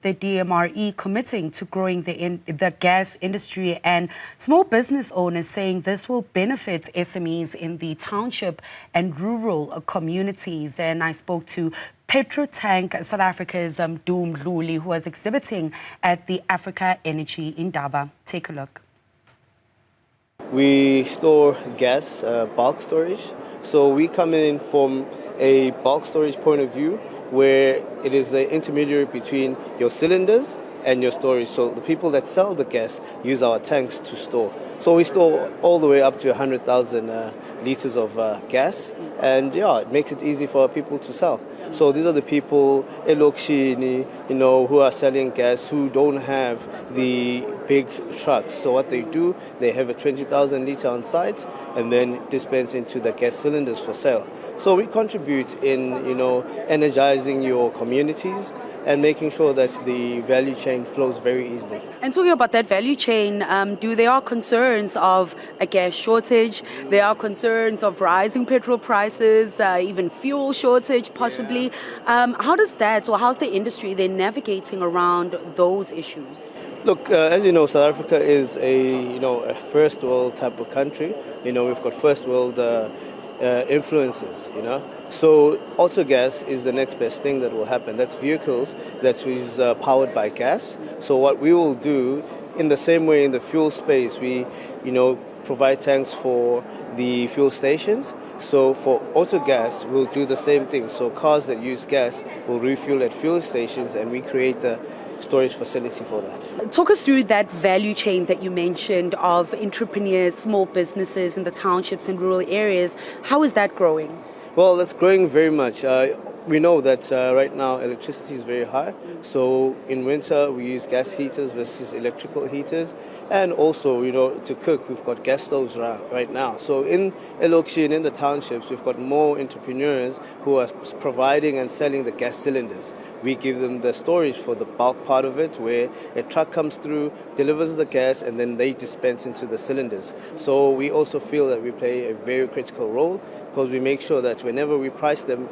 The DMRE committing to growing the gas industry, and small business owners saying this will benefit SMEs in the township and rural communities. And I spoke to Petot Tank, South Africa's Mdluli, who was exhibiting at the Africa Energy Indaba. Take a look. We store gas, bulk storage. So we come in from a bulk storage point of view, where it is the intermediary between your cylinders and your storage. So the people that sell the gas use our tanks to store. So we store all the way up to 100,000 liters of gas, and it makes it easy for people to sell. So these are the people, who are selling gas, who don't have the big trucks. So what they do, they have a 20,000 liter on site and then dispense into the gas cylinders for sale. So we contribute in, energizing your communities and making sure that the value chain flows very easily. And talking about that value chain, there are concerns of a gas shortage, there are concerns of rising petrol prices, even fuel shortage possibly. How's the industry then navigating around those issues? Look, as you know, South Africa is a first world type of country. We've got first world influences, So auto gas is the next best thing that will happen. That's vehicles that is powered by gas. So what we will do, in the same way in the fuel space, we, provide tanks for the fuel stations. So for auto gas, we'll do the same thing. So cars that use gas will refuel at fuel stations, and we create the storage facility for that. Talk us through that value chain that you mentioned of entrepreneurs, small businesses in the townships and rural areas. How is that growing? Well, that's growing very much. We know that right now electricity is very high. So in winter we use gas heaters versus electrical heaters. And also, to cook, we've got gas stoves right now. So in Elokshin, in the townships, we've got more entrepreneurs who are providing and selling the gas cylinders. We give them the storage for the bulk part of it, where a truck comes through, delivers the gas, and then they dispense into the cylinders. So we also feel that we play a very critical role, because we make sure that whenever we price them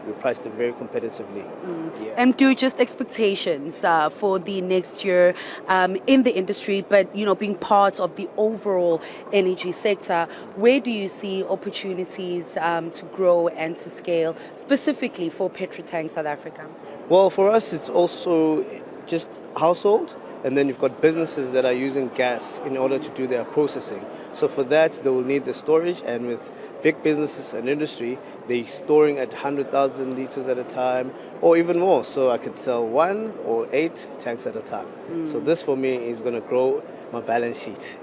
very competitively. And do just expectations for the next year in the industry, but being part of the overall energy sector, where do you see opportunities to grow and to scale, specifically for Petot Tank South Africa? Well, for us, it's also just household. And then you've got businesses that are using gas in order to do their processing. So for that, they will need the storage. And with big businesses and industry, they're storing at 100,000 liters at a time, or even more. So I could sell 1 or 8 tanks at a time. So this for me is going to grow my balance sheet.